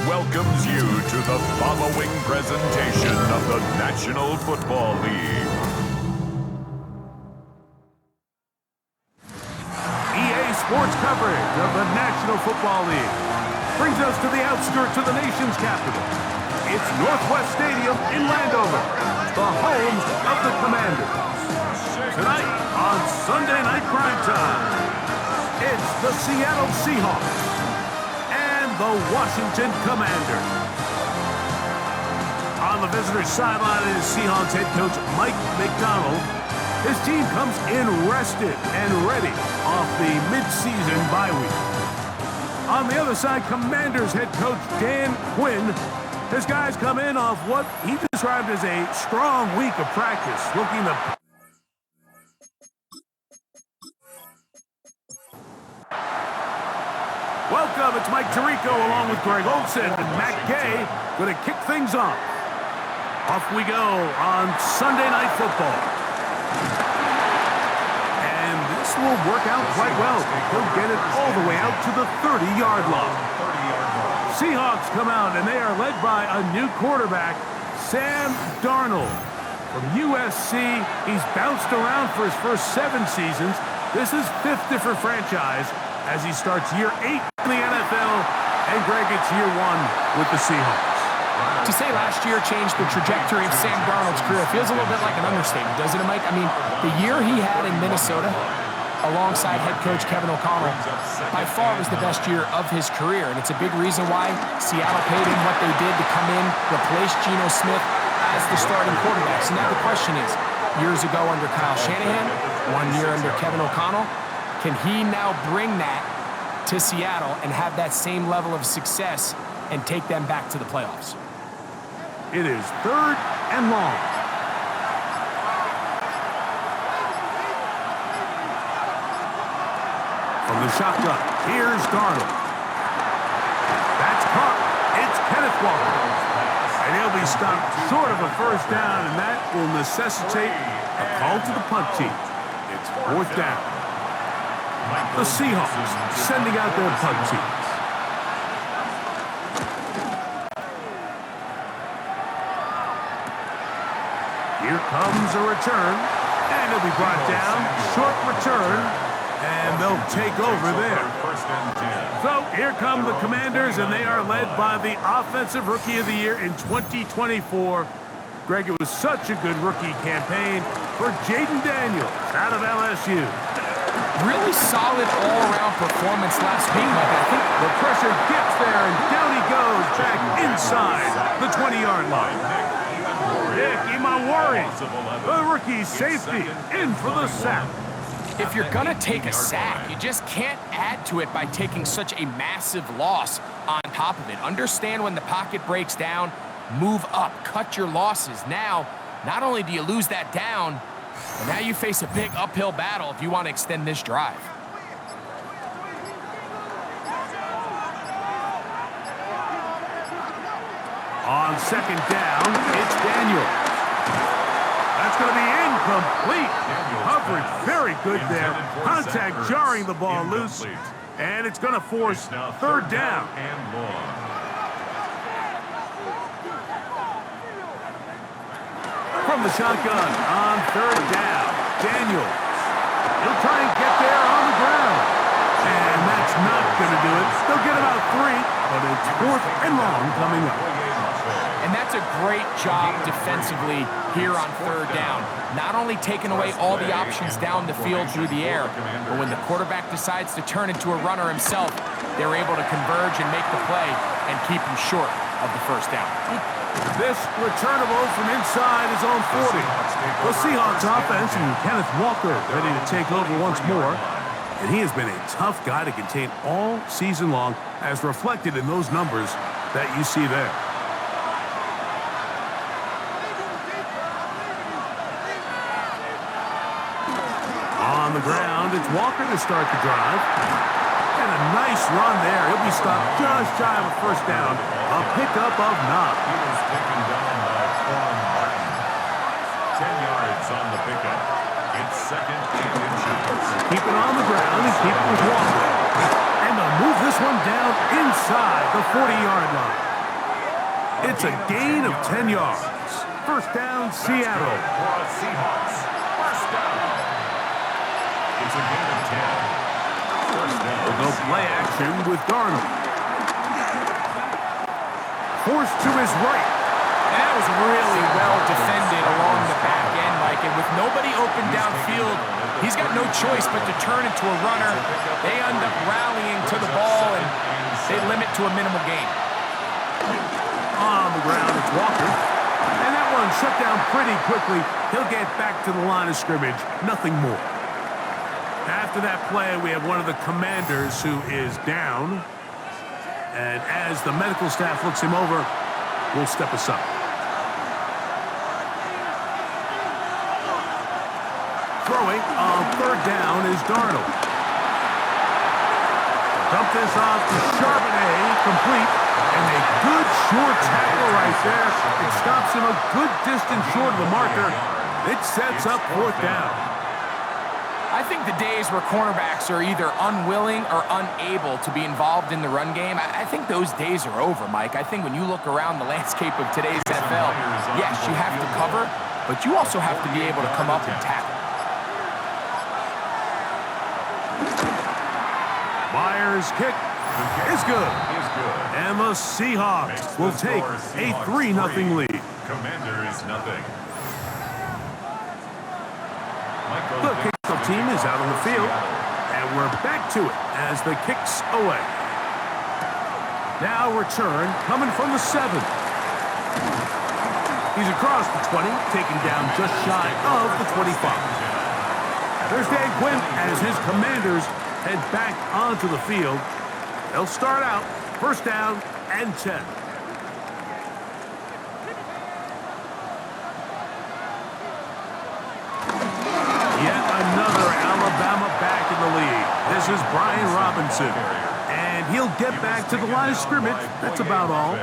welcomes you to the following presentation of the National Football League. EA Sports coverage of the National Football League brings us to the outskirts of the nation's capital. It's Northwest Stadium in Landover, the home of the Commanders. Tonight on Sunday Night Prime Time, it's the Seattle Seahawks and the Washington Commanders. On the visitor's sideline is Seahawks head coach Mike McDonald. His team comes in rested and ready off the mid-season bye week. On the other side, Commanders head coach Dan Quinn. His guys come in off what he described as a strong week of practice, looking to... Welcome, it's Mike Tirico along with Greg Olson and Matt Gay going to kick things off. Off we go on Sunday Night Football. And this will work out quite well. He'll get it all the way out to the 30-yard line. Seahawks come out and they are led by a new quarterback, Sam Darnold. From USC, he's bounced around for his first 7 seasons. This is 5th different franchise as he starts year 8 in the NFL, and Greg, it's year 1 with the Seahawks. To say last year changed the trajectory of Sam Darnold's career feels a little bit like an understatement, doesn't it, Mike? I mean, the year he had in Minnesota, alongside head coach Kevin O'Connell, by far was the best year of his career, and it's a big reason why Seattle paid him what they did to come in, replace Geno Smith as the starting quarterback. So now the question is, years ago under Kyle Shanahan, 1 year under Kevin O'Connell, can he now bring that to Seattle and have that same level of success and take them back to the playoffs? It is 3rd and long. From the shotgun, here's Darnold. That's caught. It's Kenneth Walker. And he'll be stopped short of a first down, and that will necessitate a call to the punt team. It's 4th down. The Seahawks sending out their punt teams. Here comes a return, and he'll be brought down. Short return, and they'll take over there. So here come the Commanders, and they are led by the Offensive Rookie of the Year in 2024. Greg, it was such a good rookie campaign for Jaden Daniels out of LSU. Really solid all-around performance last week, Mike. I think the pressure gets there, and down he goes back inside the 20-yard line. Nick Imawari, the rookie safety, in for the sack. If you're going to take a sack, you just can't add to it by taking such a massive loss on top of it. Understand when the pocket breaks down, move up, cut your losses. Now, not only do you lose that down, but now you face a big uphill battle if you want to extend this drive. On 2nd down, it's Daniels. That's going to be incomplete. Coverage very good there. Contact jarring the ball loose, and it's going to force 3rd down. From the shotgun on 3rd down, Daniels. He'll try and get there on the ground. And that's not going to do it. They'll get about 3, but it's 4th and long coming up. And that's a great job defensively here on 3rd down. Not only taking away all the options down the field through the air, but when the quarterback decides to turn into a runner himself, they're able to converge and make the play and keep him short of the 1st down. This returnable from inside his own 40. The Seahawks offense and Kenneth Walker ready to take over once more. And he has been a tough guy to contain all season long, as reflected in those numbers that you see there. On the ground, it's Walker to start the drive. And a nice run there. He'll be stopped just shy of a 1st down. A pickup of 9. He was taken down by Quan Martin. 10 yards on the pickup. It's 2nd and inches. Keep it on the ground and keep it with Walker. And they'll move this one down inside the 40-yard line. It's a gain of 10 yards. First down, Seattle. For a Seahawks. First down. It's a gain of 10. First down. We'll go play action with Darnold. Forced to his right. And that was really well defended along the back end, Mike. And with nobody open downfield, he's got no choice but to turn into a runner. They end up rallying to the ball, and they limit to a minimal gain. On the ground, it's Walker. And that one shut down pretty quickly. He'll get back to the line of scrimmage. Nothing more. After that play, we have one of the commanders who is down. And as the medical staff looks him over, we'll step aside. Throwing on third down is Darnold. Dump this off to Charbonnet, complete. And a good short tackle right there. It stops him a good distance short of the marker. It sets up fourth down. I think the days where cornerbacks are either unwilling or unable to be involved in the run game, I think those days are over, Mike. I think when you look around the landscape of today's NFL, yes, you have to cover, but you also have to be able to come up and tackle. Myers' kick is good. And the Seahawks will take a 3-0 lead. Commanders nothing. The kickoff team is out on the field, and we're back to it as the kick's away. Now return coming from the 7. He's across the 20, taken down just shy of the 25. There's Dan Quinn as his Commanders head back onto the field. They'll start out first down and 10. Yet another Alabama back in the lead. This is Brian Robinson. And he'll get back to the line of scrimmage. That's about all.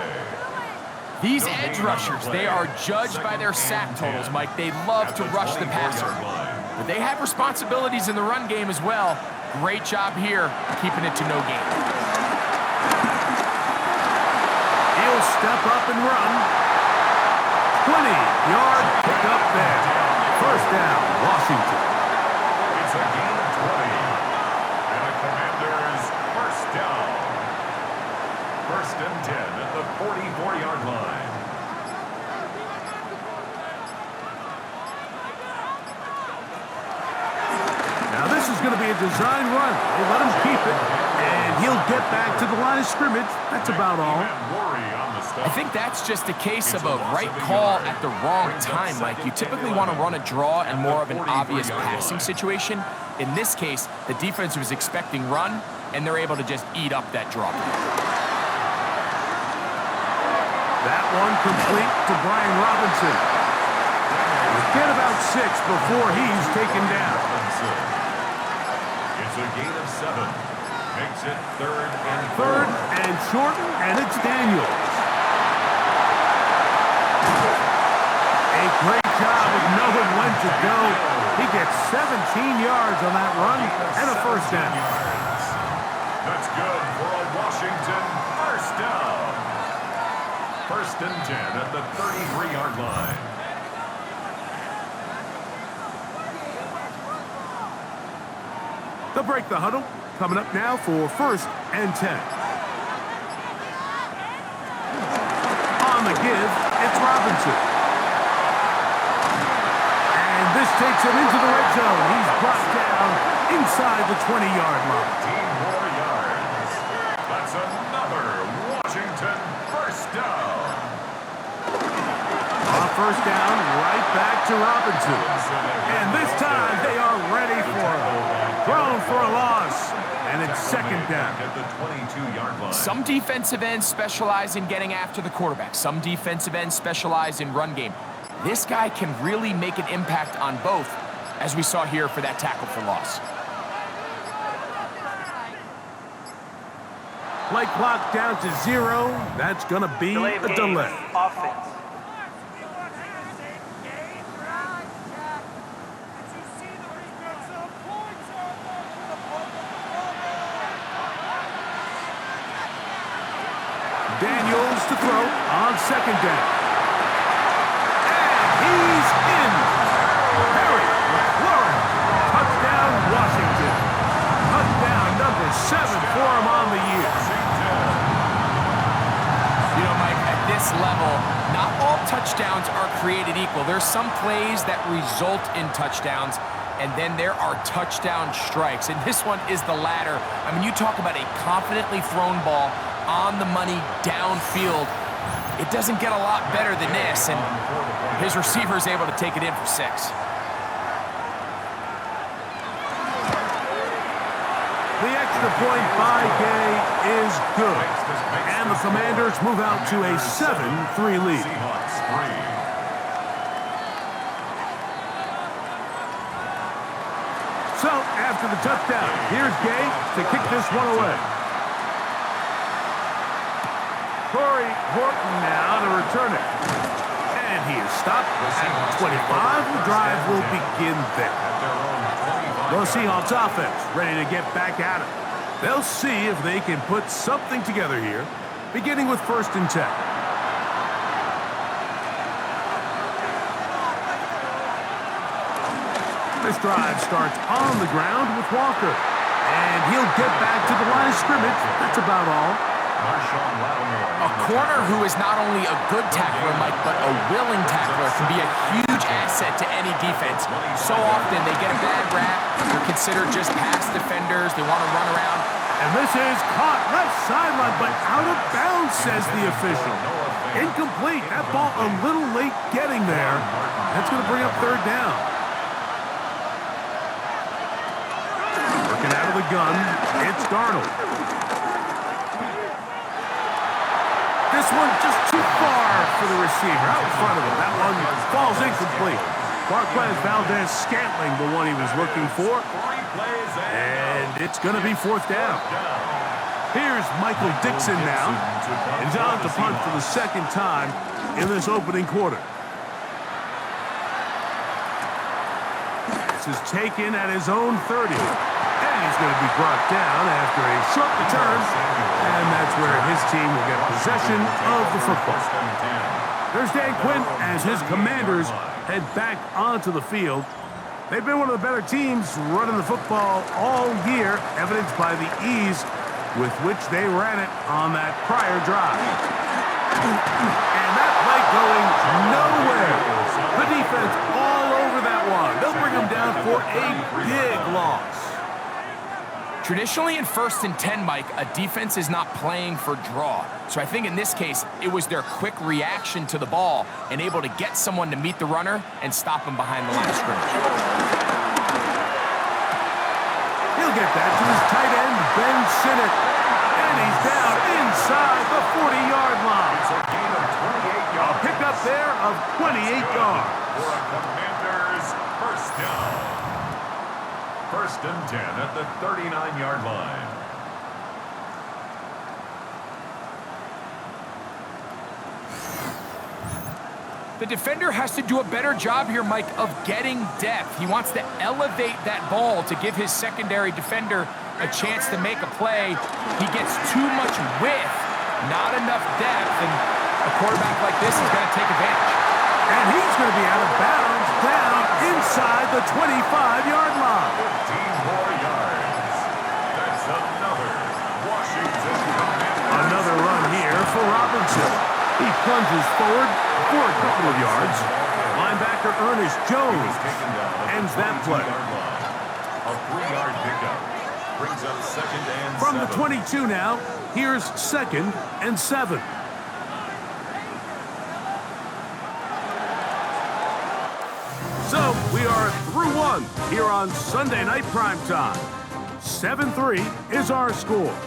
These edge rushers, they are judged by their sack totals, Mike. They love to rush the passer. But they have responsibilities in the run game as well. Great job here, keeping it to no gain. He'll step up and run. 20-yard pickup there. First down, Washington. It's a gain of 20. And a Commanders first down. First and 10 at the 44-yard line. Now this is going to be a design run. They let him keep it, and he'll get back to the line of scrimmage. That's about all. I think that's just a case of a right call at the wrong time, Mike. You typically want to run a draw in more of an obvious passing situation. In this case, the defense was expecting run, and they're able to just eat up that draw. That one complete to Brian Robinson. Get about 6 before he's taken down. It's a gain of 7. Makes it third and Third and short, and it's Daniels. A great job of knowing when to go. He gets 17 yards on that run and a first down. That's good for a Washington first down. First and 10 at the 33-yard line. They'll break the huddle. Coming up now for first and 10. On the give, it's Robinson. And this takes him into the red zone. He's brought down inside the 20-yard line. 15 more yards. That's another Washington first down. On first down, right back to Robinson. And this time they are ready for him. Thrown for a loss. And it's second down. At the 22-yard line. Some defensive ends specialize in getting after the quarterback. Some defensive ends specialize in run game. This guy can really make an impact on both, as we saw here for that tackle for loss. Play clock down to 0. That's going to be a delay. Offense. Daniels to throw on second down. And he's in. Harry McLaurin. Touchdown, Washington. Touchdown number 7 for him on the year. You know, Mike, at this level, not all touchdowns are created equal. There's some plays that result in touchdowns, and then there are touchdown strikes. And this one is the latter. I mean, you talk about a confidently thrown ball on the money downfield. It doesn't get a lot better than this, and his receiver is able to take it in for 6. The extra point by Gay is good, and the Commanders move out to a 7-3 lead. Seahawks 3. So, after the touchdown, here's Gay to kick this one away. Corey Horton now to return it. And he is stopped at 25. The drive will begin there. The Seahawks offense ready to get back at it. They'll see if they can put something together here, beginning with 1st and 10. This drive starts on the ground with Walker. And he'll get back to the line of scrimmage. That's about all. A corner who is not only a good tackler, Mike, but a willing tackler can be a huge asset to any defense. So often they get a bad rap. They're considered just pass defenders. They want to run around. And this is caught left sideline, but out of bounds, says the official. Incomplete. That ball a little late getting there. That's going to bring up 3rd down. Working out of the gun, it's Darnold. This one just too far for the receiver out in front of him. That one falls incomplete. Marquez Valdez-Scantling, the one he was looking for. And it's going to be 4th down. Here's Michael Dixon now. And he's on to punt for the 2nd time in this opening quarter. This is taken at his own 30. And he's going to be brought down after a short return. And that's where his team will get possession of the football. There's Dan Quinn as his Commanders head back onto the field. They've been one of the better teams running the football all year, evidenced by the ease with which they ran it on that prior drive. And that play going nowhere. The defense all over that one. They'll bring them down for a big loss. Traditionally in 1st and 10, Mike, a defense is not playing for draw. So I think in this case, it was their quick reaction to the ball and able to get someone to meet the runner and stop him behind the line of scrimmage. He'll get that to his tight end, Ben Sinnott. And he's down inside the 40-yard line. It's a gain of 28 yards. A pickup there of 28 yards. For a Commanders 1st down. 1st and 10 at the 39-yard line. The defender has to do a better job here, Mike, of getting depth. He wants to elevate that ball to give his secondary defender a chance to make a play. He gets too much width, not enough depth, and a quarterback like this is going to take advantage. And he's going to be out of bounds down inside the 25-yard line. 15 more yards. That's another Washington Commanders. Another run here for Robinson. He plunges forward for a couple of yards. Linebacker Ernest Jones ends that play. A 3-yard pickup brings up 2nd and 7. From the 22 now, here's 2nd and 7. So we are through one here on Sunday Night Primetime. 7-3 is our score.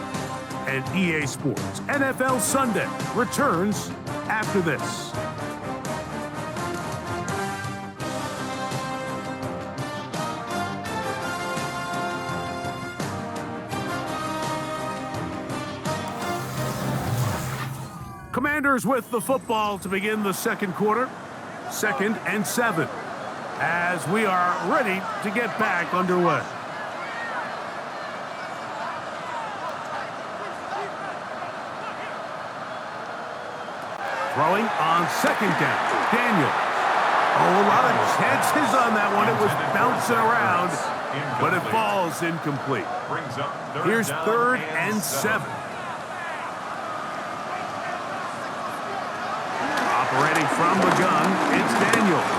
And EA Sports NFL Sunday returns after this. Commanders with the football to begin the 2nd quarter. 2nd and 7. As we are ready to get back underway. Throwing on second down. Daniel. Oh, a lot of chances on that one. It was bouncing around, but it falls incomplete. Here's third and 7. Operating from the gun, it's Daniels.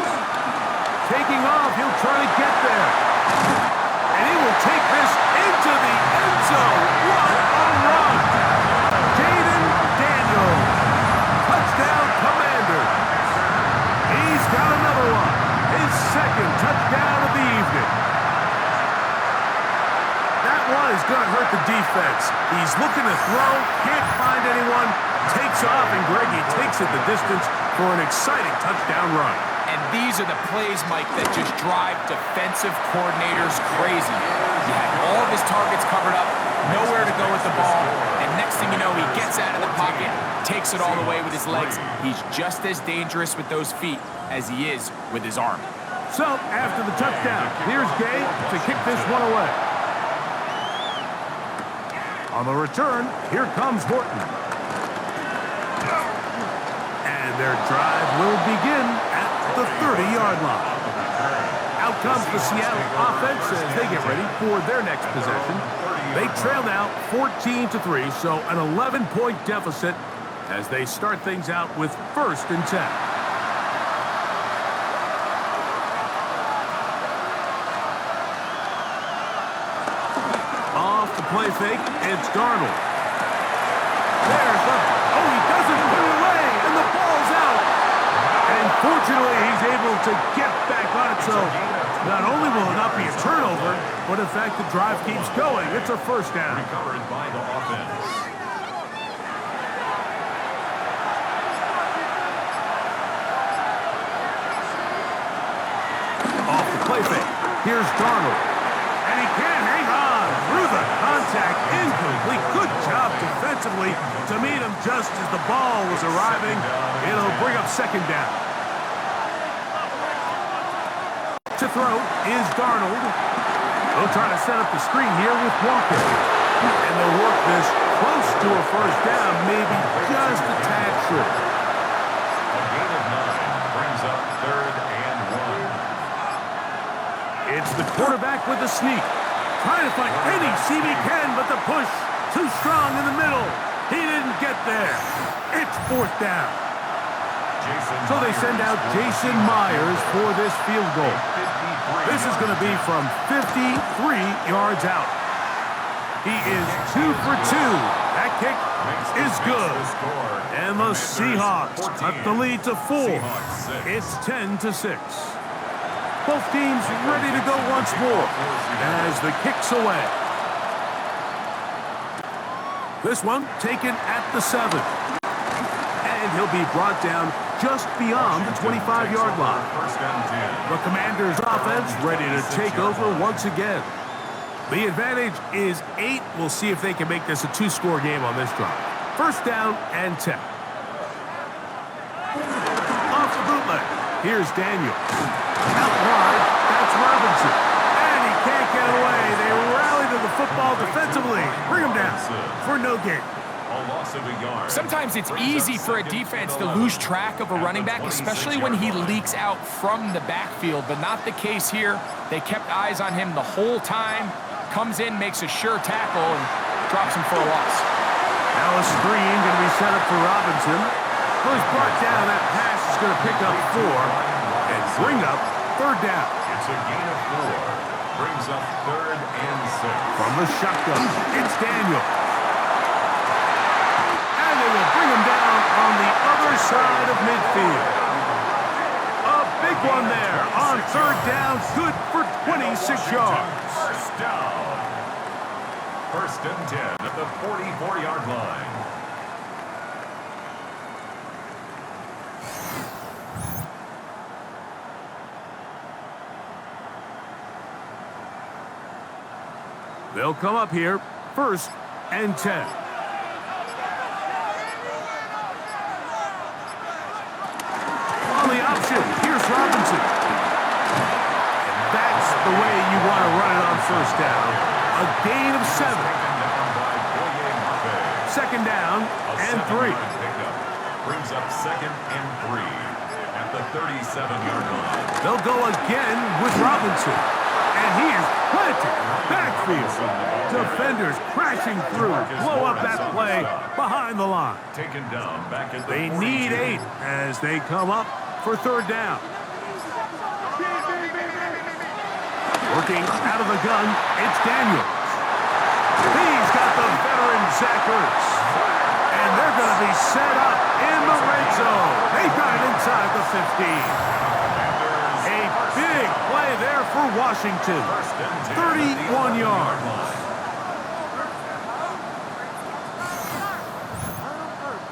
Taking off, he'll try to get there. And he will take this into the end zone. What a run! Jaden Daniels. Touchdown, Commander. He's got another one. His second touchdown of the evening. That one is going to hurt the defense. He's looking to throw, can't find anyone, takes off, and Greggy takes it the distance for an exciting touchdown run. And these are the plays, Mike, that just drive defensive coordinators crazy. He had all of his targets covered up, nowhere to go with the ball, and next thing you know, he gets out of the pocket, takes it all the way with his legs. He's just as dangerous with those feet as he is with his arm. So, after the touchdown, here's Gay to kick this one away. On the return, here comes Horton. And their drive will begin at the 30-yard line. Out comes the Seattle offense as they get ready for their next possession. They trail now 14-3, so an 11-point deficit as they start things out with 1st and 10. Off the play fake, it's Darnold. There's the... Oh, he doesn't put it away, and the ball's out. And fortunately, he's able to get back on it, so not only will it not be a turnover, but in fact, the drive keeps going. It's a 1st down. Recovered by the offense. Off the play fake. Here's Darnold. And he can't hang on through the contact. Incomplete. Good job defensively to meet him just as the ball was arriving. It'll bring up 2nd down. To throw is Darnold. They'll try to set up the screen here with Walker. And they'll work this close to a 1st down, maybe just a tad short. A gain of 9 brings up 3rd and 1. It's the quarterback with the sneak. Trying to find any seam he can, but the push too strong in the middle. He didn't get there. It's 4th down. So they send out Jason Myers for this field goal. This is going to be from 53 yards out. He is 2 for 2. That kick is good. And the Seahawks cut the lead to 4. It's 10-6. Both teams ready to go once more as the kick's away. This one taken at the 7. And he'll be brought down just beyond the 25-yard line. The Commanders' offense ready to take over once again. The advantage is 8. We'll see if they can make this a 2-score game on this drive. 1st down and 10. Off the bootleg. Here's Daniel. Out wide, that's Robinson. And he can't get away. They rally to the football defensively. Bring him down for no gain. Sometimes it's easy for a defense to lose track of a running back, especially when he leaks out from the backfield, but not the case here. They kept eyes on him the whole time. Comes in, makes a sure tackle, and drops him for a loss. Now a screen going to be set up for Robinson. Well, he's brought down. That pass is going to pick up 4 and bring up 3rd down. It's a gain of 4. Brings up 3rd and 6. From the shotgun, it's Daniel. And they will bring him down on the other side of midfield. A big one there on 3rd down. Good for 26 yards. 1st down. 1st and 10 at the 44-yard line. They'll come up here, 1st and 10. On the option, here's Robinson. And that's the way you want to run it on 1st down. A gain of 7. 2nd down and 3. Brings up 2nd and 3 at the 37-yard line. They'll go again with Robinson. And he is planted in the backfield. Defenders crashing through. Blow up that play behind the line. Taken down back at the They 42. need 8 as they come up for 3rd down. Working out of the gun, it's Daniels. He's got the veteran Zach Ertz. And they're going to be set up in the red zone. They got it inside the 15. A big play there for Washington. 31 yards.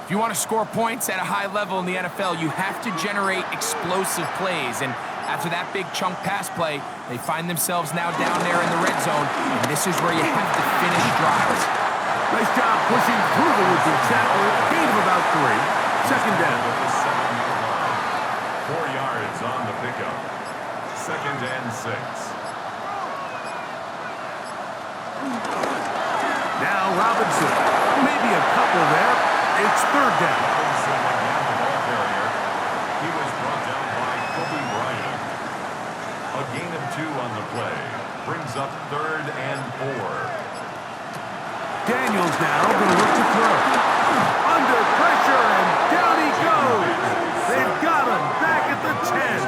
If you want to score points at a high level in the NFL, you have to generate explosive plays. And after that big chunk pass play, they find themselves now down there in the red zone. And this is where you have to finish drives. Nice job pushing through the would-be tackler. Gain of about 3. 2nd down. 4 yards on the pickup. 2nd and 6. Now Robinson. Maybe a couple there. It's 3rd down. Robinson again, the ball carrier. He was brought down by Kobe Bryant. A gain of 2 on the play. Brings up 3rd and 4. Daniels now going to look to throw. Under pressure, and down he goes. They've got him back at the 10.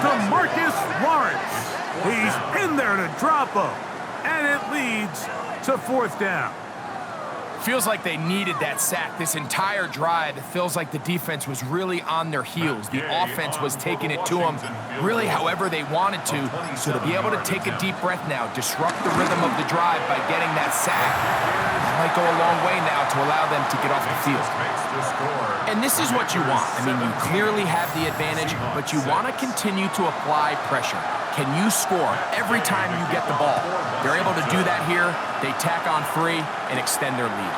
DeMarcus Lawrence. He's in there to drop him. And it leads to 4th down. Feels like they needed that sack this entire drive. It feels like the defense was really on their heels. The offense was taking it to them really however they wanted to. So to be able to take a deep breath now, disrupt the rhythm of the drive by getting that sack, might go a long way now to allow them to get off the field. And this is what you want. I mean, you clearly have the advantage, but you want to continue to apply pressure. Can you score every time you get the ball? They're able to do that here. They tack on 3 and extend their lead.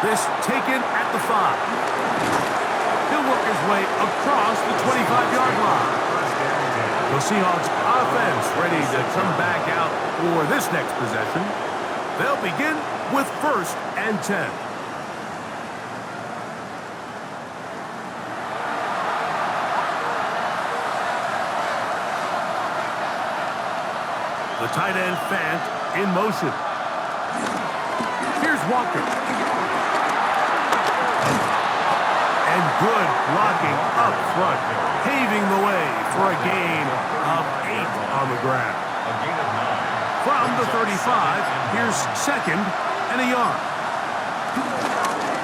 This taken at the 5. He'll work his way across the 25-yard line. The Seahawks offense ready to come back out for this next possession. They'll begin with 1st and 10. The tight end Fant in motion. Here's Walker. And good blocking up front, paving the way for a gain of 8 on the ground. A gain of 9. From the 35, here's 2nd and a yard.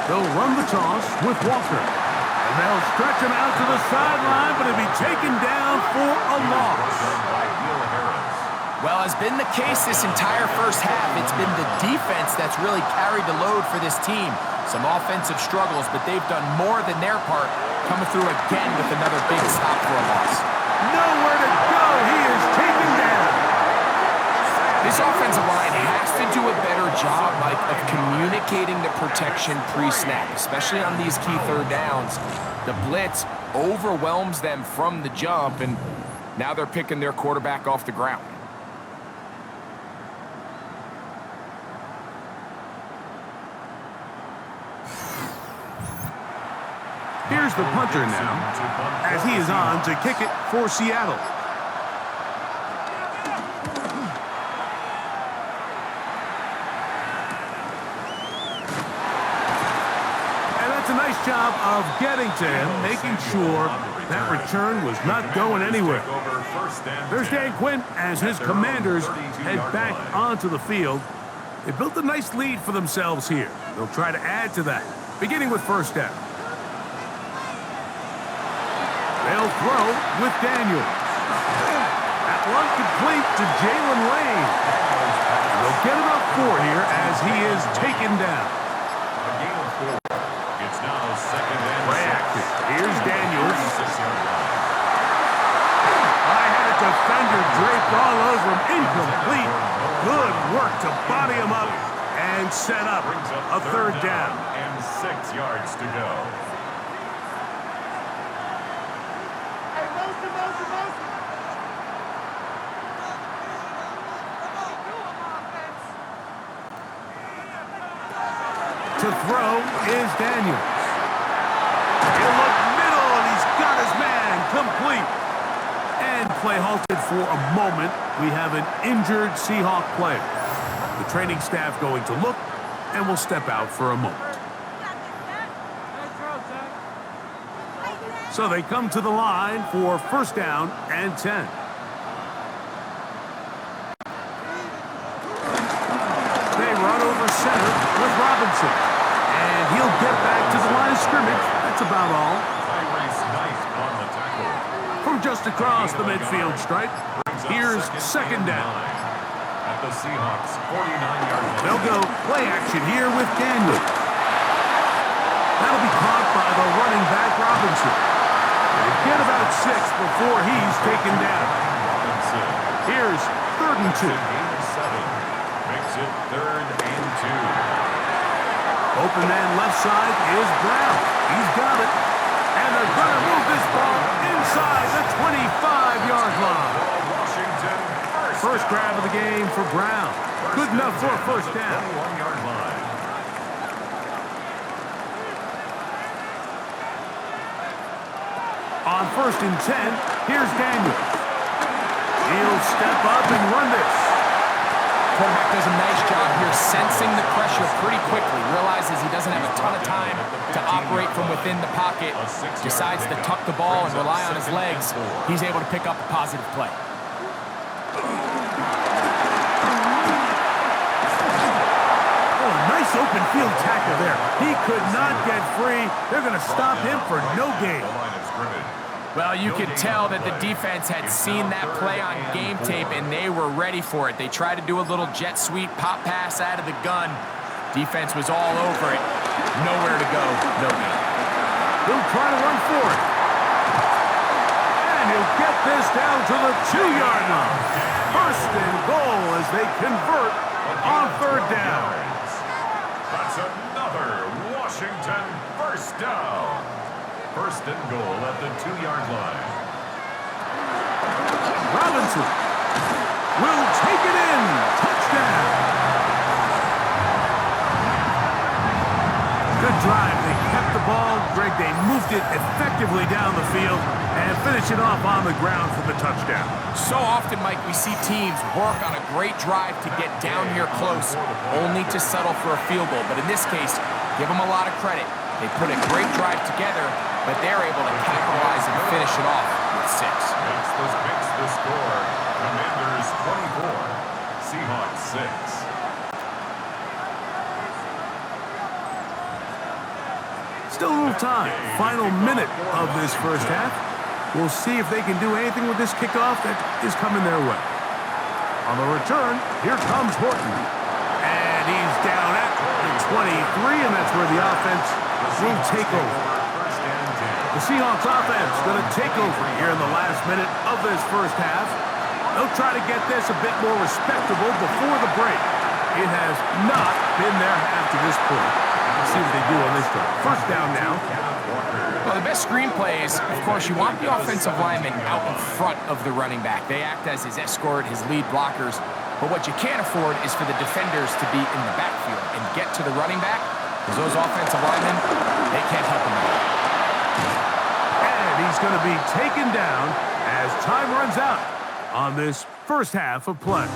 They'll run the toss with Walker. And they'll stretch him out to the sideline, but he'll be taken down for a loss. Well, as been the case this entire first half, it's been the defense that's really carried the load for this team. Some offensive struggles, but they've done more than their part, coming through again with another big stop for a loss. Nowhere to go. He is taken down. This offensive line has to do a better job, Mike, of communicating the protection pre-snap, especially on these key 3rd downs. The blitz overwhelms them from the jump, and now they're picking their quarterback off the ground. Here's the punter now, as he is on to kick it for Seattle. And that's a nice job of getting to him, making sure that return was not going anywhere. There's Dan Quinn as his Commanders head back onto the field. They built a nice lead for themselves here. They'll try to add to that, beginning with 1st down. They'll throw with Daniels. That one complete to Jalen Lane. They'll get about 4 here as he is taken down. A gain of 4. It's now 2nd and 6. Here's Daniels. I had a defender draped all over him. Incomplete. Good work to body him up and set up a 3rd down. And 6 yards to go. To throw is Daniels. complete. And play halted for a moment. We have an injured Seahawk player. The training staff going to look, and will step out for a moment. So they come to the line for first down and 10. They run over center with Robinson. And he'll get back to the line of scrimmage. That's about all. From just across the midfield stripe, here's second down. At the Seahawks 49-yard line. They'll go play action here with Daniel. That'll be caught by the running back Robinson. They get about 6 before he's taken down. Here's 3rd and 2. Makes it 3rd and 2. Open man left side is Brown. He's got it. And they're going to move this ball inside the 25-yard line. Washington First grab of the game for Brown. Good enough for a first down. 21-yard line. On 1st and 10, here's Daniel. He'll step up and run this. Quarterback does a nice job here sensing the pressure pretty quickly. Realizes he doesn't have a ton of time to operate from within the pocket. Decides to tuck the ball and rely on his legs. He's able to pick up a positive play. Oh, nice open field tackle there. He could not get free. They're going to stop him for no gain. Well, you could tell that the defense had seen that play on game tape, and they were ready for it. They tried to do a little jet sweep pop pass out of the gun. Defense was all over it. Nowhere to go. No gain. He'll try to run for it. And he'll get this down to the 2-yard line. First and goal as they convert on 3rd down. That's another Washington first down. First and goal at the 2-yard line. Robinson will take it in. Touchdown. Good drive. They kept the ball. Greg, they moved it effectively down the field and finish it off on the ground for the touchdown. So often, Mike, we see teams work on a great drive to get down here close, only to settle for a field goal. But in this case, give them a lot of credit. They put a great drive together, but they're able to capitalize and finish it off with 6. Makes the score. Commanders 24, Seahawks 6. Still a little time. Final minute of this first half. We'll see if they can do anything with this kickoff that is coming their way. On the return, here comes Horton. And he's down at the 23, and that's where the offense will take over. The Seahawks offense going to take over here in the last minute of this first half. They'll try to get this a bit more respectable before the break. It has not been their half to this point. Let's see what they do on this drive. First down now. Well, the best screenplay is, of course, you want the offensive lineman out in front of the running back. They act as his escort, his lead blockers. But what you can't afford is for the defenders to be in the backfield and get to the running back, because those offensive linemen, they can't help him out. And he's going to be taken down as time runs out on this first half of play.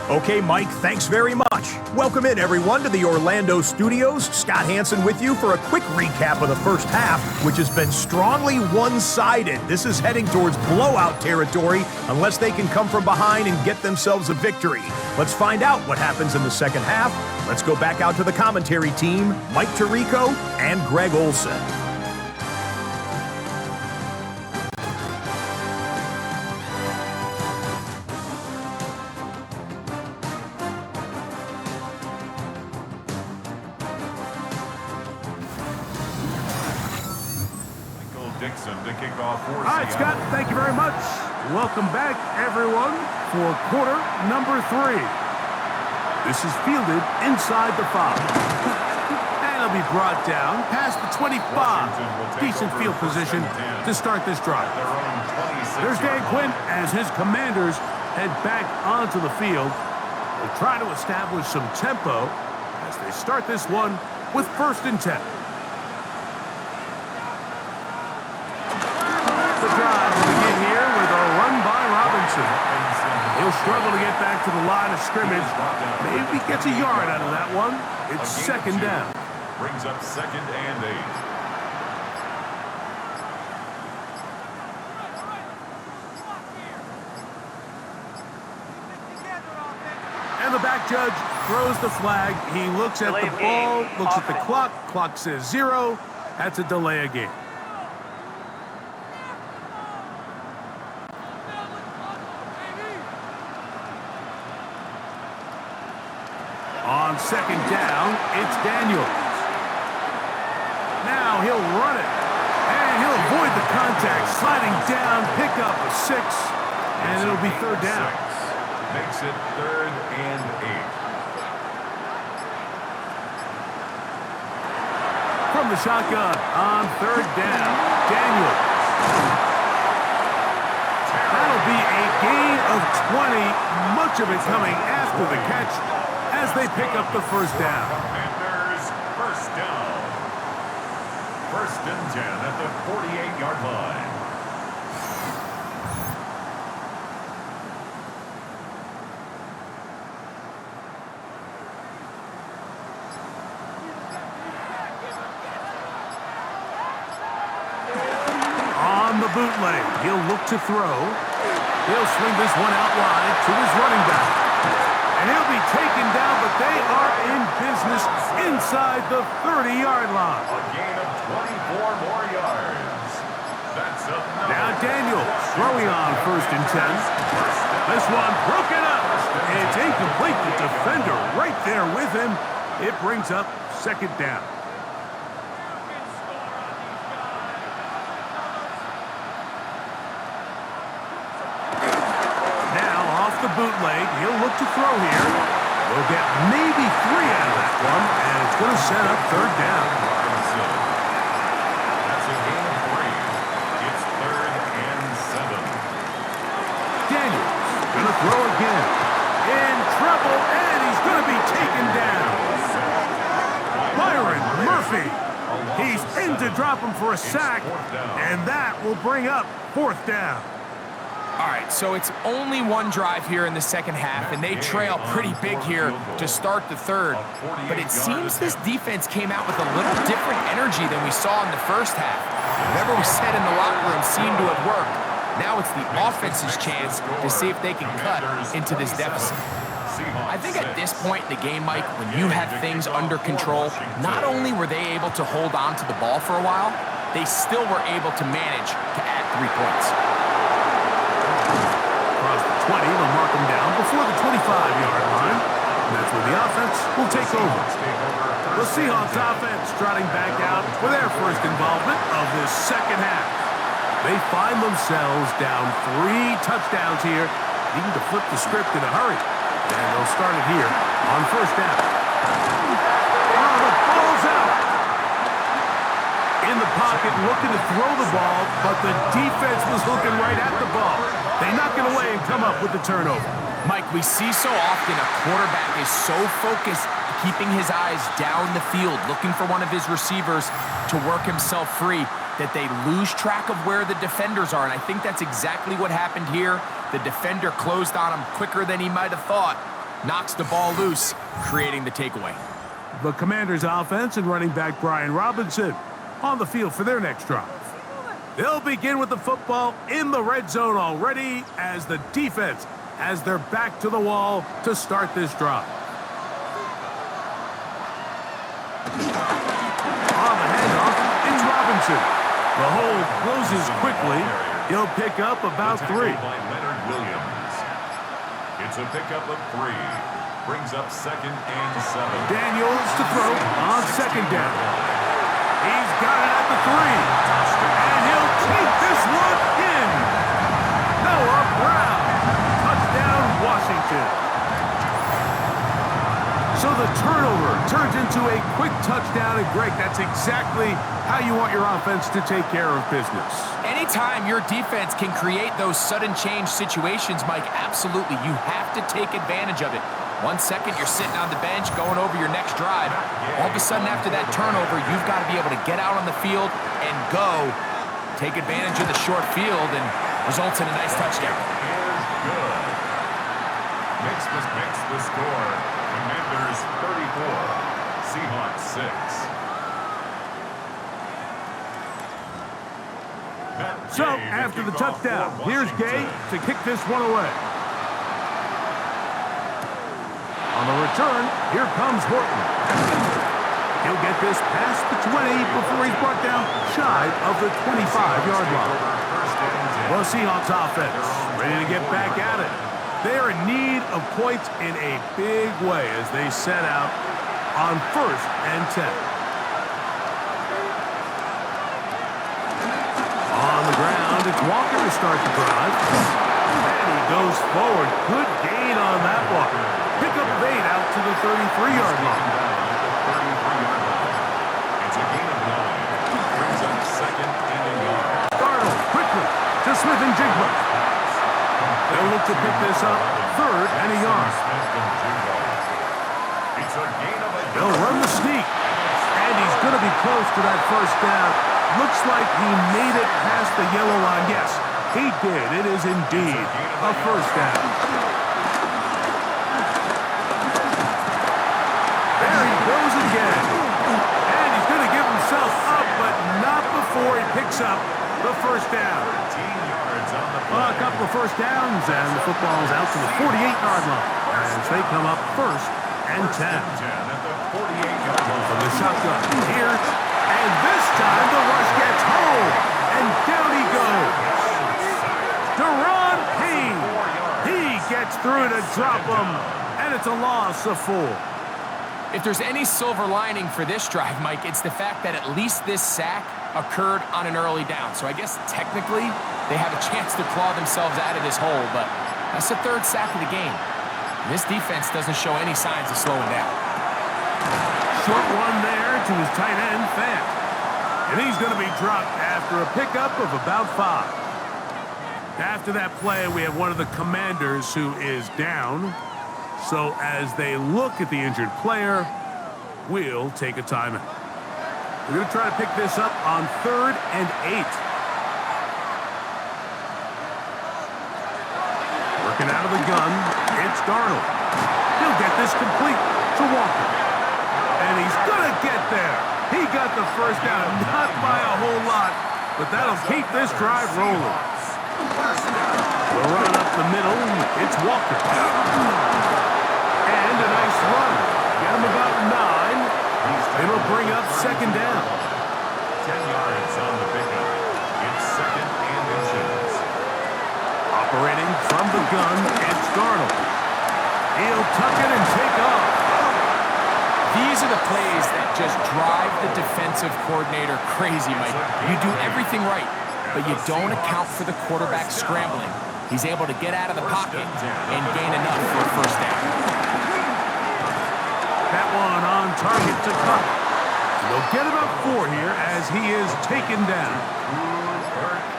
Okay, Mike, thanks very much. Welcome in, everyone, to the Orlando studios. Scott Hansen with you for a quick recap of the first half, which has been strongly one-sided. This is heading towards blowout territory unless they can come from behind and get themselves a victory. Let's find out what happens in the second half. Let's go back out to the commentary team, Mike Tirico and Greg Olson. To kick off for All right, Scott, thank you very much. Welcome back, everyone, for quarter number 3. This is fielded inside the 5. And it'll be brought down past the 25. Decent field position to start this drive. There's Dan Quinn as his Commanders head back onto the field. They try to establish some tempo as they start this one with 1st and 10. drive will begin here with a run by Robinson. He'll struggle to get back to the line of scrimmage. Maybe gets a yard out of that one. It's second down. Brings up 2nd and 8. And the back judge throws the flag. He looks at the ball, looks at the clock. Clock says 0. That's a delay of game. On second down, it's Daniels. Now he'll run it. And he'll avoid the contact, sliding down, pick up a 6, and it'll be third down. Makes it 3rd and 8. From the shotgun on third down, Daniels. That'll be a gain of 20, much of it coming after the catch as they pick up the first down. Commanders, first down. 1st and 10 at the 48-yard line. On the bootleg, he'll look to throw. He'll swing this one out wide to his running back. And he'll be taken down, but they are in business inside the 30-yard line. A gain of 24 more yards. That's another. Now Daniels throwing on 1st and 10. This one broken up. It's incomplete. The defender right there with him. It brings up 2nd down. The bootleg, he'll look to throw here. We'll get maybe 3 out of that one, and it's going to set up third down. That's a gain of 3. It's 3rd and 7. Daniels going to throw again. In trouble, and he's going to be taken down. Byron Murphy. He's in to drop him for a sack, and that will bring up 4th down. All right, so it's only one drive here in the second half, and they trail pretty big here to start the third. But it seems this defense came out with a little different energy than we saw in the first half. Whatever we said in the locker room seemed to have worked. Now it's the offense's chance to see if they can cut into this deficit. I think at this point in the game, Mike, when you have things under control, not only were they able to hold on to the ball for a while, they still were able to manage to add 3 points. Across the 20, they'll mark him down before the 25-yard line. And that's where the offense will take over. The Seahawks offense trotting back out for their first involvement of this second half. They find themselves down 3 touchdowns here, needing to flip the script in a hurry. And they'll start it here on first down. Oh, the ball's out. In the pocket, looking to throw the ball, but the defense was looking right at the ball. They knock it away and come up with the turnover. Mike, we see so often a quarterback is so focused, keeping his eyes down the field, looking for one of his receivers to work himself free, that they lose track of where the defenders are. And I think that's exactly what happened here. The defender closed on him quicker than he might have thought, knocks the ball loose, creating the takeaway. The Commanders' offense and running back Brian Robinson on the field for their next drive. They'll begin with the football in the red zone already as the defense has their back to the wall to start this drive. On the handoff, it's Robinson. The hole closes quickly. He'll pick up about 3. It's a pickup of 3. Brings up 2nd and 7. Daniels to throw on second down. He's got it at the 3. And he'll take this one in. Noah Brown. Touchdown, Washington. So the turnover turns into a quick touchdown. And Greg, that's exactly how you want your offense to take care of business. Anytime your defense can create those sudden change situations, Mike, absolutely, you have to take advantage of it. 1 second, you're sitting on the bench going over your next drive. All of a sudden, after that turnover, you've got to be able to get out on the field and go take advantage of the short field and results in a nice touchdown. Is good. Makes the score. Commanders 34, Seahawks 6. So, after the touchdown, here's Gay to kick this one away. On the return, here comes Horton. He'll get this past the 20 before he's brought down shy of the 25-yard line. The Seahawks offense ready to get back at it. They are in need of points in a big way as they set out on 1st and 10. On the ground, it's Walker to start the drive. And he goes forward. Good gain on that one. Pick up of 8 out to the 33-yard line. It's a gain of 9. Brings up 2nd and a yard. Darnold quickly to Smith and Jigba. They'll look to pick this up 3rd and a yard. It's a gain of a yard. They'll run the sneak. And he's going to be close to that first down. Looks like he made it past the yellow line. Yes, he did. It is indeed a first down. There he goes again. And he's going to give himself up, but not before he picks up the first down. 13 yards on the play. Well, a couple of first downs, and the football is out to the 48-yard line as they come up 1st and 10. At the 48-yard line. From the shotgun here. And this time the rush gets home. And down he goes. Deron Payne. He gets through to drop him. And it's a loss of 4. If there's any silver lining for this drive, Mike, it's the fact that at least this sack occurred on an early down. So I guess technically they have a chance to claw themselves out of this hole, but that's the 3rd sack of the game. And this defense doesn't show any signs of slowing down. Short one there to his tight end, Fant. And he's going to be dropped after a pickup of about 5. After that play, we have one of the Commanders who is down. So as they look at the injured player, we'll take a timeout. We're going to try to pick this up on 3rd and 8. Working out of the gun, it's Darnold. He'll get this complete to Walker. And he's going to get there. He got the first down, not by a whole lot, but that'll keep this drive rolling. We'll run up the middle. It's Walker. And a nice run. Get him about 9. It'll bring up 2nd down. 10 yards on the pickup. It's 2nd and inches. Operating from the gun, it's Darnold. He'll tuck it and take off. These are the plays that just drive the defensive coordinator crazy, Mike. You do everything right, but you don't account for the quarterback scrambling. He's able to get out of the pocket and gain enough for a first down. That one on target to Cup. They'll get about 4 here as he is taken down.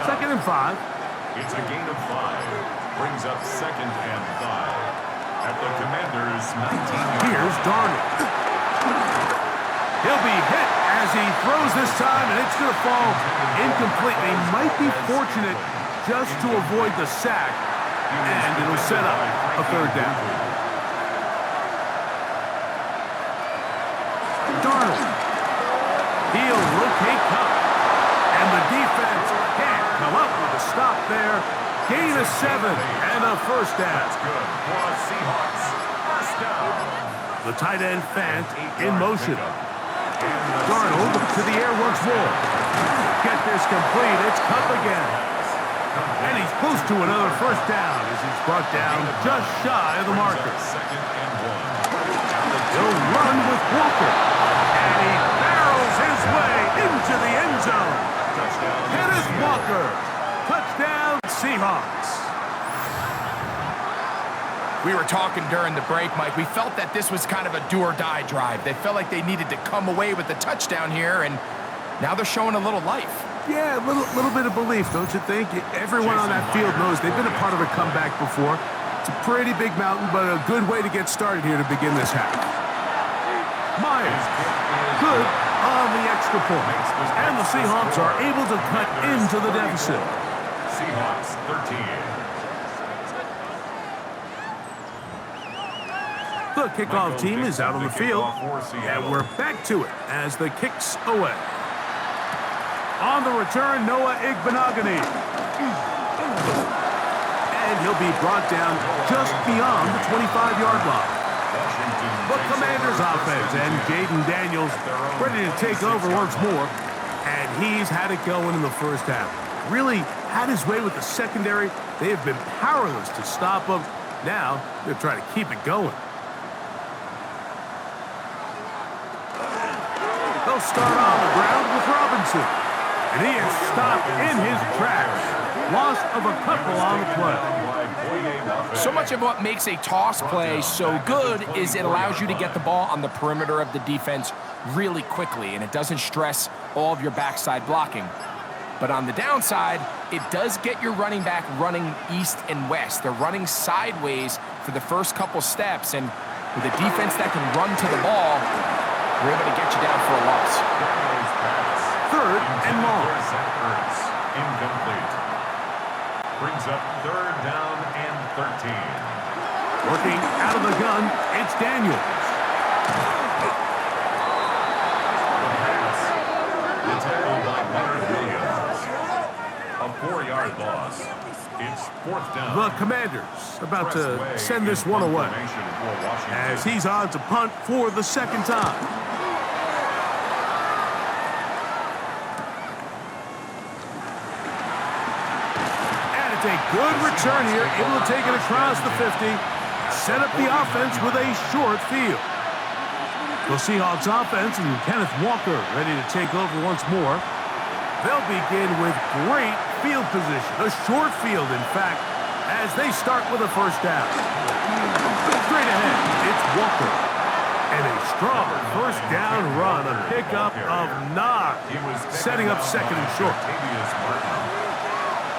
2nd and 5. It's a gain of 5. Brings up 2nd and 5. At the Commanders' 19. Here's Darnold. He'll be hit as he throws this time, and it's going to fall incomplete. He might be fortunate just to avoid the sack, and it'll set up a 3rd down. Darnold. He'll rotate Cup, and the defense can't come up with a stop there. Gain of 7 and a first down. That's good for the Seahawks. First down. The tight end Fant in motion. Darnold to the air once more. Get this complete. It's Cup again. And he's close to another first down as he's brought down just shy of the marker. 2nd and 1. He'll run with Walker. And he barrels his way into the end zone. Touchdown. Kenneth Walker. Touchdown Seahawks. We were talking during the break, Mike. We felt that this was kind of a do-or-die drive. They felt like they needed to come away with the touchdown here, and now they're showing a little life. Yeah, a little bit of belief, don't you think? Everyone on that field knows they've been a part of a comeback before. It's a pretty big mountain, but a good way to get started here to begin this half. Myers, good on the extra point. And the Seahawks are able to cut into the deficit. Seahawks 13. The kickoff team is out on the field, and we're back to it as the kick's away. On the return, Noah Igbenogany. And he'll be brought down just beyond the 25-yard line. The Commanders' offense and Jaden Daniels ready to take over once more, and he's had it going in the first half. Really had his way with the secondary. They have been powerless to stop him. Now they're trying to keep it going. They'll start on the ground with Robinson. And he is stopped in his tracks. Loss of a couple on the play. So much of what makes a toss play so good is it allows you to get the ball on the perimeter of the defense really quickly, and it doesn't stress all of your backside blocking. But on the downside, it does get your running back running east and west. They're running sideways for the first couple steps, and with a defense that can run to the ball, we're able to get you down for a loss. Third and long. Incomplete. Brings up third down and 13. Working out of the gun, it's Daniels. The pass. The tackle by Leonard Williams. A 4-yard loss. It's fourth down. The Commanders about to send this one away as he's on to punt for the second time. A good return here, able to take it across the 50, set up the offense with a short field. The Seahawks offense and Kenneth Walker ready to take over once more. They'll begin with great field position, a short field, in fact, as they start with a first down. Straight ahead, it's Walker. And a strong first down run, a pickup of 9, setting up second and short.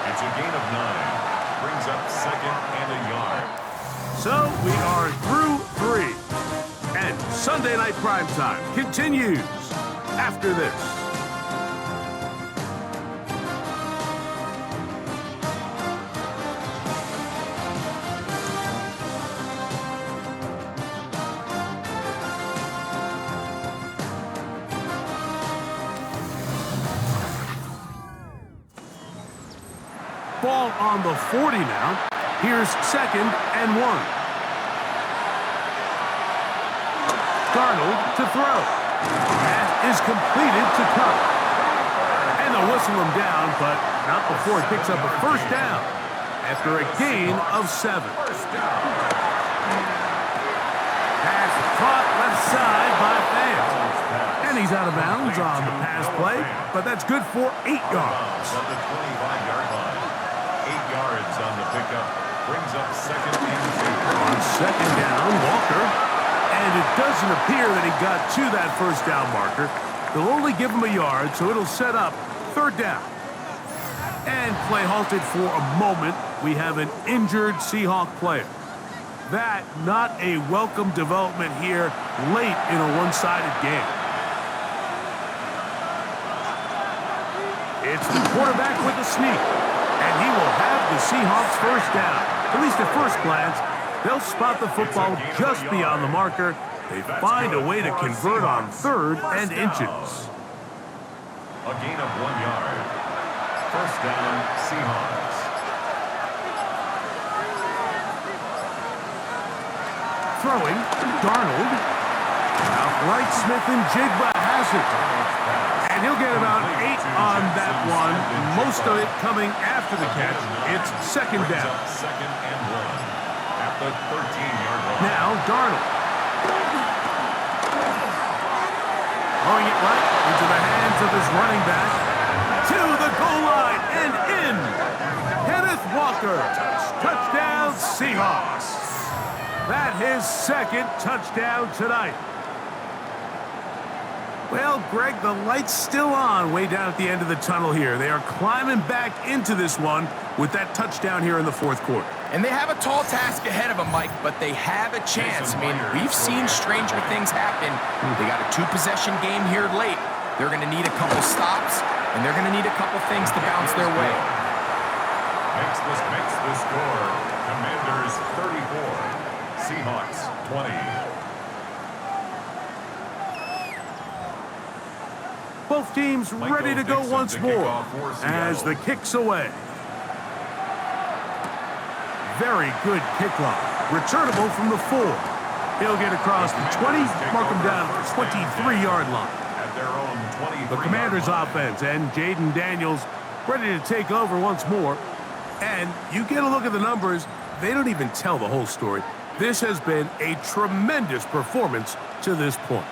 It's a gain of 9. Brings up second and a yard. So we are through 3. And Sunday Night Primetime continues after this. Ball on the 40 now. Here's second and 1. Darnold to throw. That is completed to cut. And they'll whistle him down, but not before he picks up a first down after a gain of 7. Pass caught left side by Fant. And he's out of bounds on the pass play, but that's good for 8 yards. At the 25-yard line. 8 yards on the pickup. Brings up second and 2. On second down, Walker. And it doesn't appear that he got to that first down marker. They'll only give him a yard, so it'll set up third down. And play halted for a moment. We have an injured Seahawk player. That not a welcome development here late in a one-sided game. It's the quarterback with the sneak. And he will have the Seahawks first down. At least at first glance, they'll spot the football just beyond the marker. They find a way to convert on third and inches. A gain of 1 yard. First down, Seahawks. Throwing, Darnold. Outright Smith and Jigba has it. And he'll get about 8 on that one. Most of it coming after the catch. It's second down. Second and 1 at the 13-yard line. Now Darnold. Throwing it right into the hands of his running back. To the goal line and in. Kenneth Walker. Touchdown Seahawks. That his second touchdown tonight. Well, Greg, the light's still on way down at the end of the tunnel here. They are climbing back into this one with that touchdown here in the fourth quarter. And they have a tall task ahead of them, Mike, but they have a chance. I mean, we've seen stranger things happen. They got a 2-possession game here late. They're going to need a couple stops, and they're going to need a couple things to bounce their way. Makes the score. Commanders 34, Seahawks 20. Both teams ready to go once more as the kick's away. Very good kickoff. Returnable from the 4. He'll get across the 20, mark him down at the 23-yard line. At their own 23. The Commanders' offense and Jaden Daniels ready to take over once more. And you get a look at the numbers, they don't even tell the whole story. This has been a tremendous performance to this point.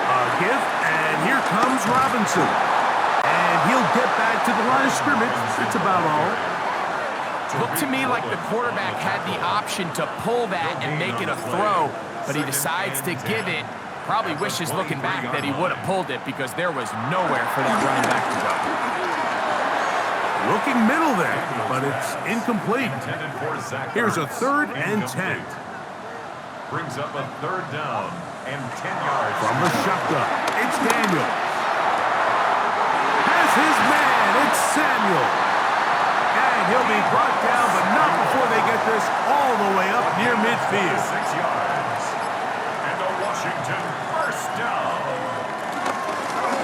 A give, and here comes Robinson. And he'll get back to the line of scrimmage. It's about all. Looked to me like the quarterback had the option to pull that and make it a throw, but he decides to give it. Probably wishes looking back that he would have pulled it because there was nowhere for that running back to go. Looking middle there, but it's incomplete. Here's a 3rd and 10. Brings up a 3rd down and 10 yards. From the shotgun, it's Daniel. Has his man, it's Samuel. And he'll be brought down, but not before they get this all the way up near midfield. 6 yards. And a Washington 1st down.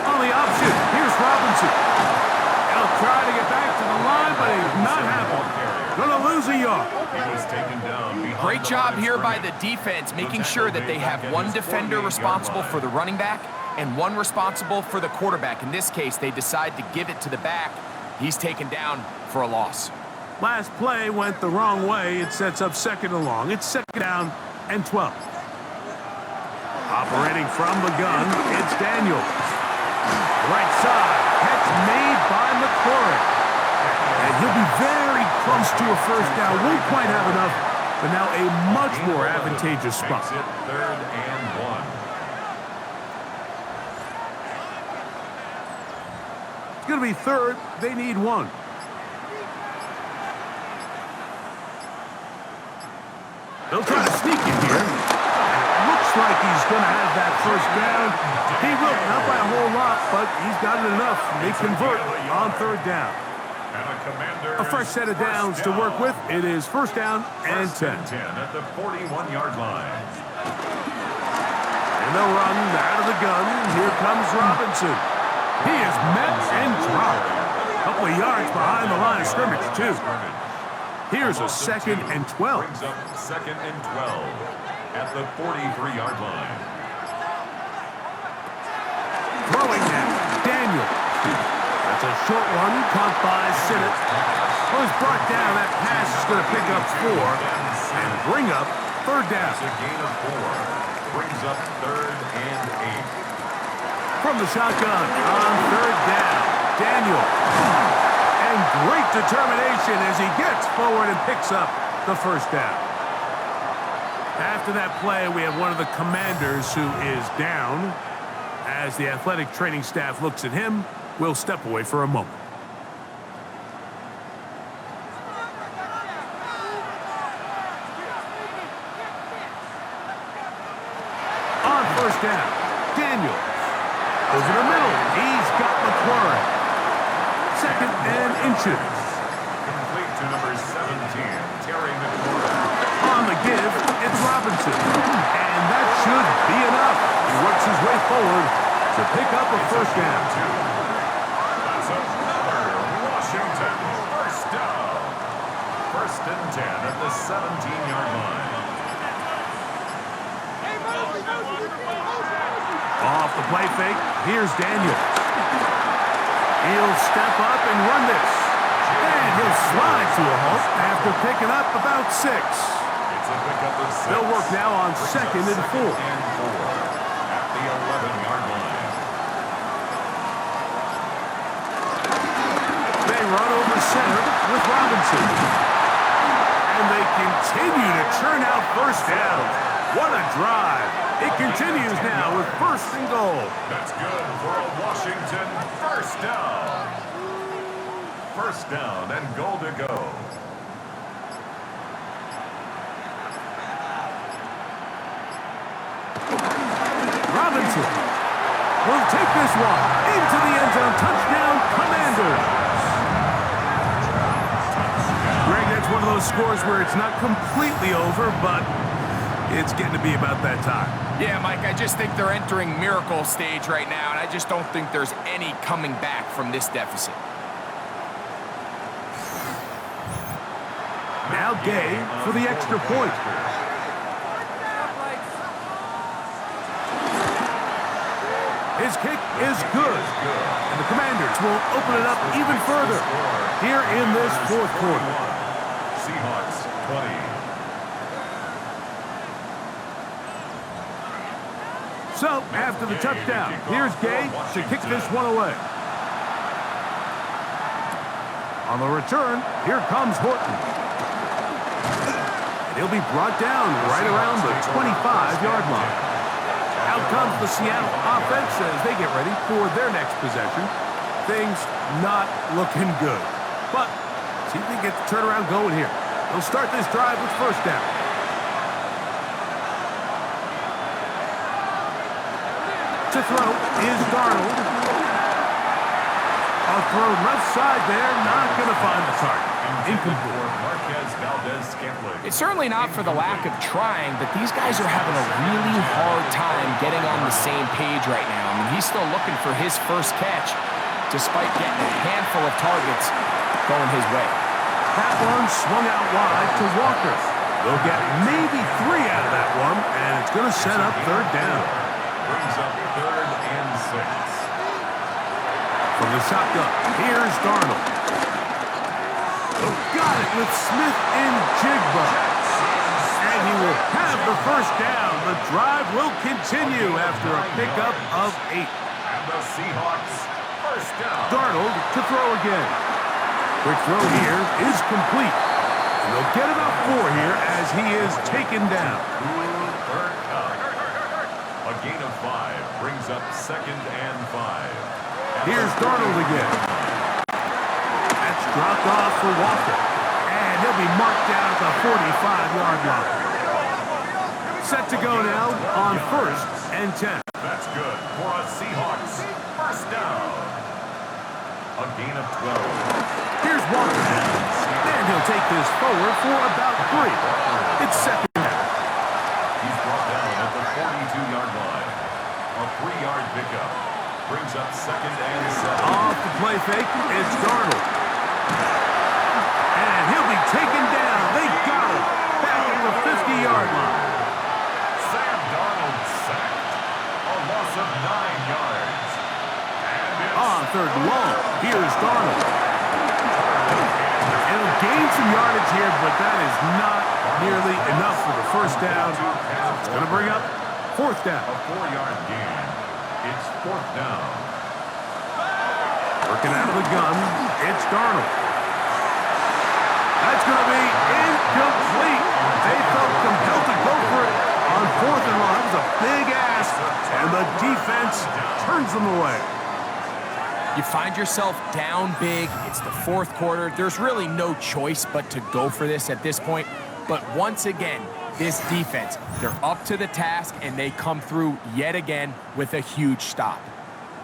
On the option, here's Robinson. He'll try to get back to the line, but he's not happening. Gonna lose a yard. He was taken down. Great job here by the defense, making sure that they have one defender responsible for the running back and one responsible for the quarterback. In this case, they decide to give it to the back. He's taken down for a loss. Last play went the wrong way. It sets up 2nd and long. It's 2nd down and 12. Operating from the gun, it's Daniel. Right side, catch made by McClure. And he'll be very close to a 1st down. Won't quite have enough, but now a much more advantageous spot. Makes it 3rd and 1. It's going to be 3rd. They need 1. They'll try to sneak in here. Looks like he's going to have that 1st down. He will, not by a whole lot, but he's got it enough. They convert on 3rd down. A fresh set of downs to work with. It is 1st down and 10. At the 41-yard line. And they'll run out of the gun. Here comes Robinson. He is met and dropped. A couple of yards behind the line of scrimmage, too. Here's a 2nd and 12. Brings up 2nd and 12 at the 43-yard line. Throwing now, Daniel. That's a short one, caught by Sinnott. Was brought down. That pass is going to pick up 4 and bring up 3rd down. It's a gain of 4. Brings up 3rd and 8. From the shotgun on 3rd down, Daniel. And great determination as he gets forward and picks up the 1st down. After that play, we have one of the Commanders who is down. As the athletic training staff looks at him, we'll step away for a moment. On 1st down, Daniel. Over the middle, he's got McClure. 2nd and inches. Complete to number 17, Terry McClure. On the give, it's Robinson. And that should be enough. He works his way forward to pick up a 1st down. That's another Washington 1st down. 1st and 10 at the 17-yard line. Off the play fake, here's Daniels. He'll step up and run this. And he'll slide to a halt after picking up about 6. It's a pickup of 6. They'll work now on 2nd and 4. At the 11-yard line. They run over center with Robinson. And they continue to churn out 1st down. What a drive. It continues now with 1st and goal. That's good for a Washington 1st down. 1st down and goal to go. Robinson will take this one into the end zone. Touchdown, Commanders. Greg, that's one of those scores where it's not completely over, but it's getting to be about that time. Yeah, Mike, I just think they're entering miracle stage right now, and I just don't think there's any coming back from this deficit. Now Gay for the extra point. His kick is good. And the Commanders will open it up even further here in this fourth quarter. Seahawks 20. So, after the touchdown, here's Gay to kick this one away. On the return, here comes Horton. And he'll be brought down right around the 25-yard line. Out comes the Seattle offense as they get ready for their next possession. Things not looking good. But, see if they get the turnaround going here. They'll start this drive with first down. To throw is Darnold. A throw left side there, not going to find the target. Incomplete. It's certainly not for the lack of trying, but these guys are having a really hard time getting on the same page right now. I mean, he's still looking for his first catch, despite getting a handful of targets going his way. That one swung out wide to Walker. They'll get maybe 3 out of that one, and it's going to set up third down. Brings up 3rd and 6. From the shotgun, here's Darnold. Got it with Smith and Jigba. And he will have the first down. The drive will continue after a pickup of 8. And the Seahawks first down. Darnold to throw again. Quick throw here is complete. And they'll get about 4 here as he is taken down. A gain of 5 brings up 2nd and 5. Here's Darnold again. That's dropped off for Walker. And he'll be marked down at the 45-yard line. Set to go now on 1st and 10. That's good for a Seahawks first down. A gain of 12. Here's Walker. And he'll take this forward for about 3. It's second down. He's brought down at the 42-yard line. A 3-yard pickup brings up 2nd and 7. Off the play fake, it's Darnold. And he'll be taken down. They got him. Back at the 50-yard line. Sam Darnold sacked. A loss of 9 yards. And it's On 3rd and long, here's Darnold. And he'll gain some yardage here, but that is not nearly enough for the first down. It's going to bring up 4th down. a 4-yard gain. It's 4th down. Working out of the gun, it's Darnold. That's going to be incomplete. They felt compelled to go for it on 4th and long. It was a big ask, and the defense turns them away. You find yourself down big. It's the 4th quarter. There's really no choice but to go for this at this point. But once again, this defense, they're up to the task, and they come through yet again with a huge stop.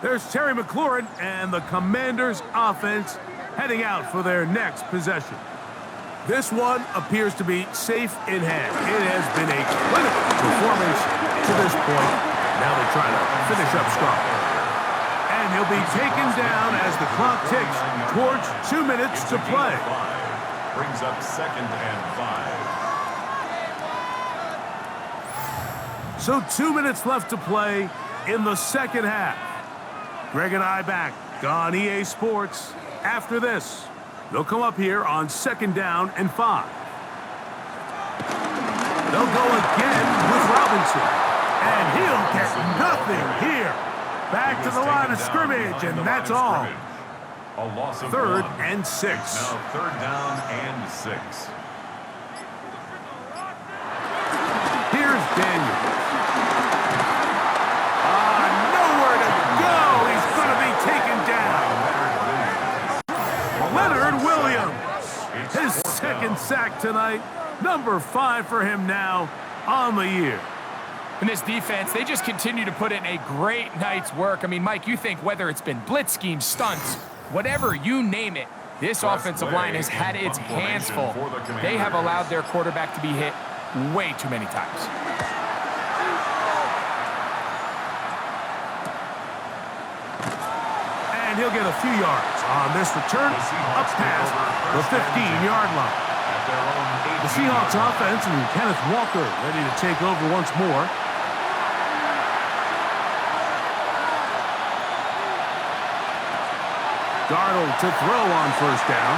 There's Terry McLaurin and the Commanders' offense heading out for their next possession. This one appears to be safe in hand. It has been a clinical performance to this point. Now they're trying to finish up strong. And he'll be taken down as the clock ticks towards 2 minutes to play. Brings up 2nd and 5. So 2 minutes left to play in the second half. Greg and I back on EA Sports. After this, they'll come up here on 2nd down and 5. They'll go again with Robinson. And he'll get nothing here. Back to the line of scrimmage, and that's all. A loss of 3rd 1. and 6. Now 3rd down and 6. Here's Daniel. Nowhere to go. He's going to be taken down. Leonard Williams. His 2nd sack tonight. Number 5 for him now on the year. And this defense, they just continue to put in a great night's work. I mean, Mike, you think whether it's been blitz schemes, stunts, whatever, you name it, this offensive line has had its hands full. They have allowed their quarterback to be hit way too many times. And he'll get a few yards on this return up past the 15-yard line. The Seahawks offense and Kenneth Walker ready to take over once more. Darnold to throw on first down.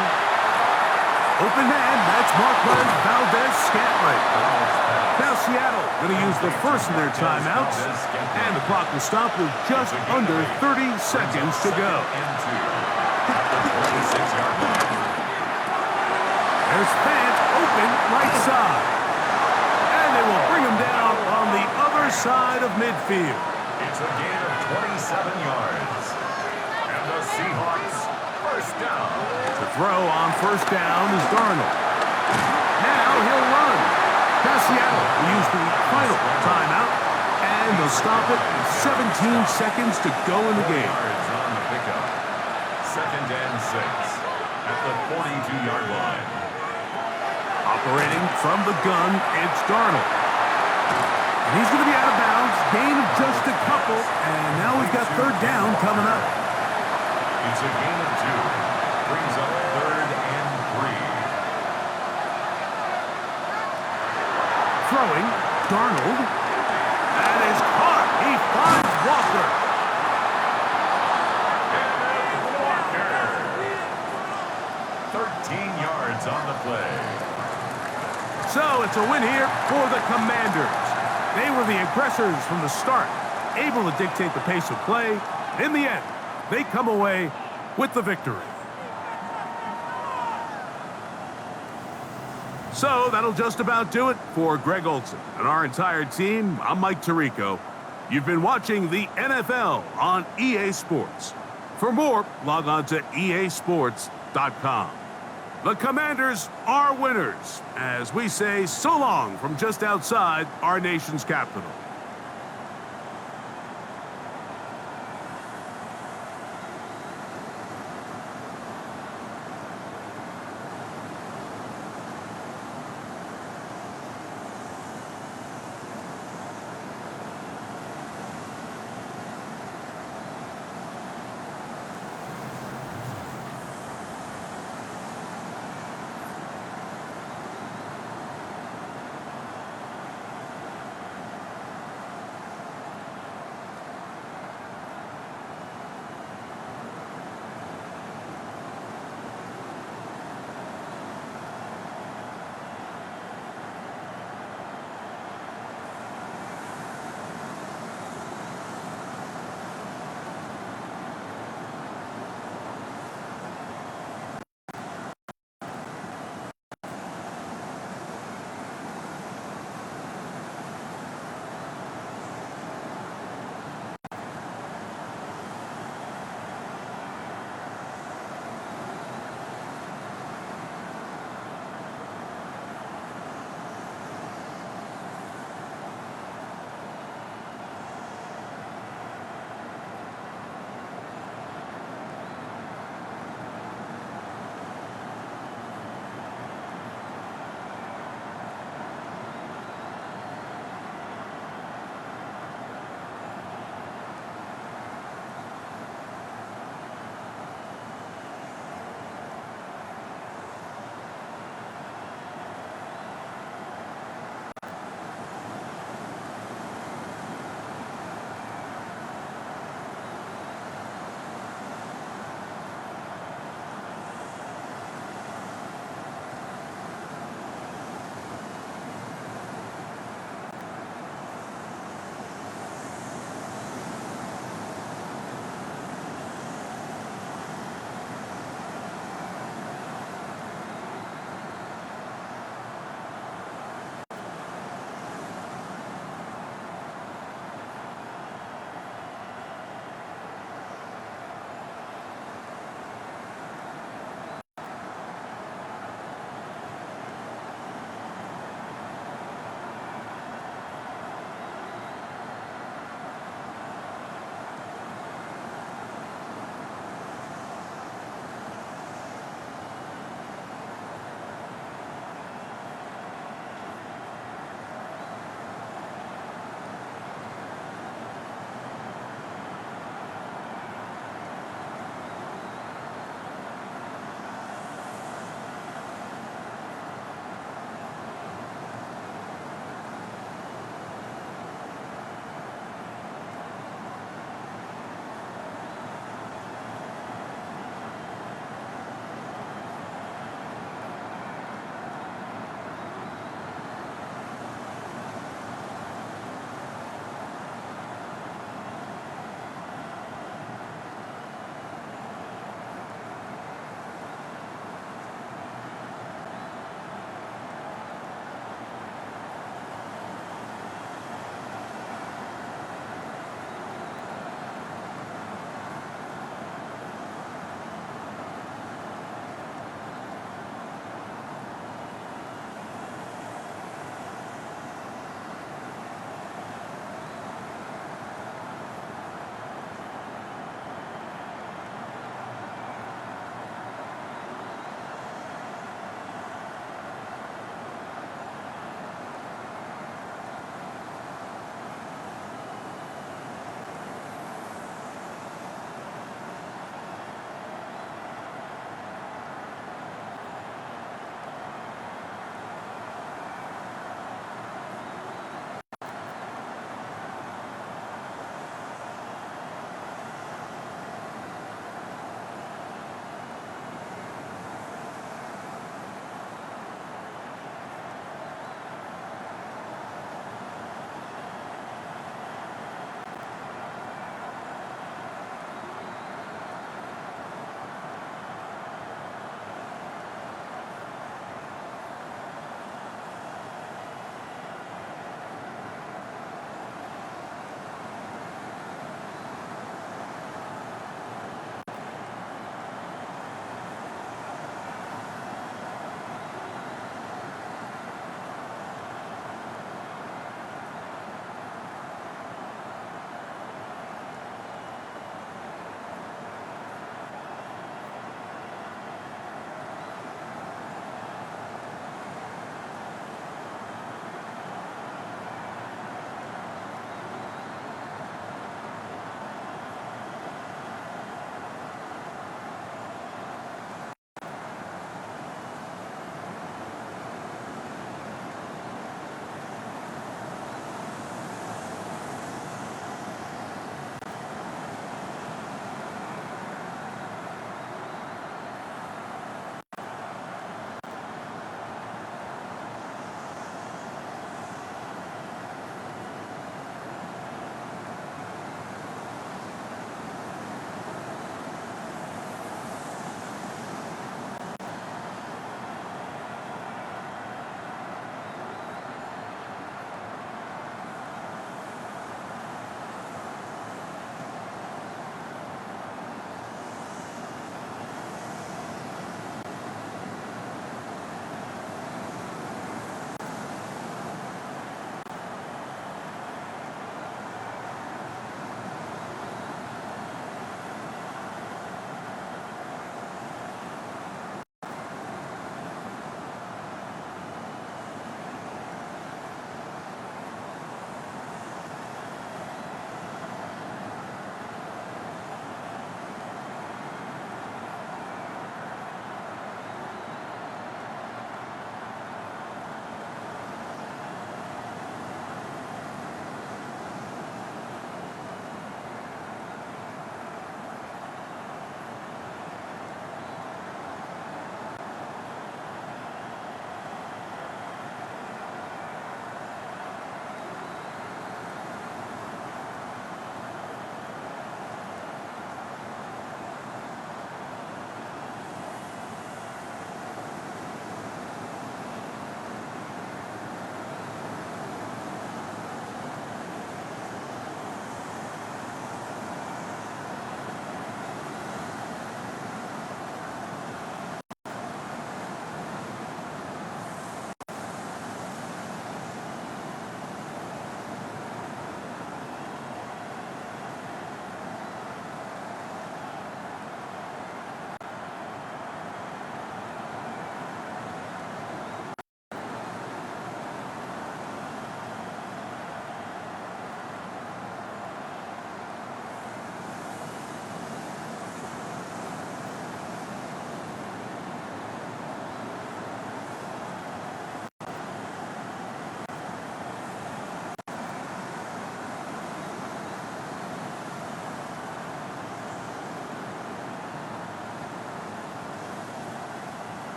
Open man, that's Marquez Valdez-Scantling. Now Seattle going to use the first of their timeouts, and the clock will stop with just under 30 seconds to go. There's Fant open right side. And they will bring him down on the other side of midfield. It's a gain of 27 yards. And the Seahawks first down. To throw on first down is Darnold. Now he'll run. Now Seattle will use the final timeout, and they'll stop it with 17 seconds to go in the game. Yards on the pickup. 2nd and 6 at the 42-yard line. Operating from the gun, it's Darnold. And he's going to be out of bounds. Gain of just a couple, and now we've got third down coming up. It's a gain of 2. Brings up 3rd and 3. Throwing, Darnold. That is caught. He finds Walker. Walker. 13 yards on the play. So it's a win here for the Commanders. They were the aggressors from the start, able to dictate the pace of play. In the end, they come away with the victory. So that'll just about do it for Greg Olson and our entire team. I'm Mike Tirico. You've been watching the NFL on EA Sports. For more, log on to easports.com. The Commanders are winners, as we say so long from just outside our nation's capital.